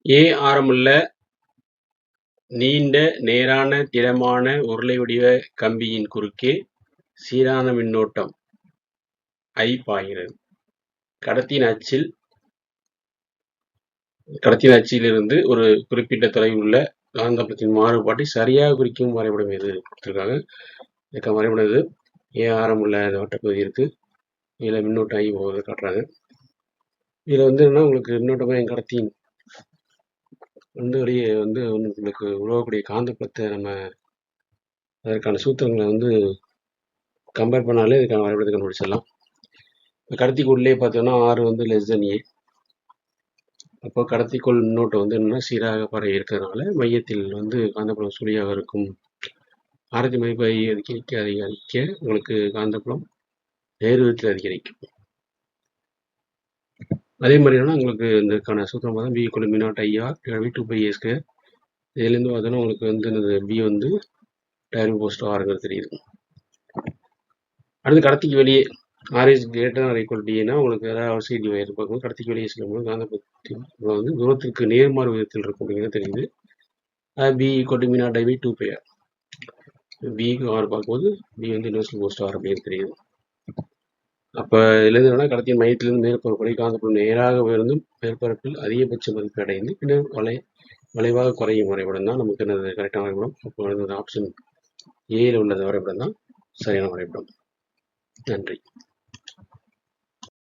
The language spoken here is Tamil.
ஏ ஆரமுள்ள நீண்ட, நேரான, திடமான, உருளை வடிவ கம்பியின் குறுக்கே சீரான மின்னோட்டம் I பாய்கிறது. கடத்தியின் அச்சிலிருந்து ஒரு குறிப்பிட்ட தொலைவில் உள்ள காந்தப்புலத்தின் மாறுபாட்டை சரியாக குறிக்கும் வரைபடம் எது கொடுத்திருக்காங்க. இதுக்கு வரைபடம் இது. ஏ ஆரம் உள்ள இந்த வட்டப்பகுதி இருக்கு. இதில் மின்னோட்டம் I போகிறத காட்டுறாங்க. இதில் வந்து என்ன உங்களுக்கு மின்னோட்டமாக என் கடத்தியின் வெளியே உங்களுக்கு உருவாகக்கூடிய காந்தப்புலத்தை நம்ம அதற்கான சூத்திரங்களை கம்பேர் பண்ணாலே இதுக்கான வரைபடத்தை கண்டுபிடிச்சிடலாம். இப்போ கடத்திக்குள்ளே பார்த்தோம்னா R லெஸ் தென் A. அப்போ கடத்திக்குள் மின்னோட்டம் என்னன்னா சீராக பரவி இருக்கிறதுனால மையத்தில் காந்தப்புலம் சுழியாக இருக்கும். ஆரத்தின் மதிப்பை அதிகரிக்க உங்களுக்கு காந்தப்புலம் நேர் விகிதத்தில் அதிகரிக்கும். அதே மாதிரி உங்களுக்கு இதுக்கான சூத்திரம் பார்த்தா B = μ0IR / 2πa². இதுலேருந்து பார்த்தோன்னா உங்களுக்கு B டைரக்ட் போஸ்ட் ஆருங்கிறது தெரியுது. அடுத்து கடத்திக்கு வெளியே R is greater than or equal to Dனா உங்களுக்கு ஏதாவது அவசியம் டிவைஸ் பார்க்கும். கடத்திக்கு வெளியே செல்லும்போது காந்தப்புலம் தூரத்திற்கு நேர்மாறு விதத்தில் இருக்கும் அப்படிங்கிறது தெரியுது. B = μ0I / 2πr. Bக்கு R பார்க்கும்போது B இன்வெர்ஸ்லி போஸ்ட் ஆர் அப்படின்னு தெரியுது. அப்போ இதுலேருந்து என்னன்னா கடத்தியின் மையத்திலிருந்து மேற்பரப்பு காந்தப்புலம் நேராக உயர்ந்து மேற்பரப்பில் அதிகபட்ச மதிப்பை அடைந்து பின்னர் வளைவாக குறையும் வரைபடம் தான் நமக்கு கரெக்டான வரைபடம். அப்போ ஆப்ஷன் ஏல உள்ள வரைபடம் தான் சரியான வரைபடம். நன்றி.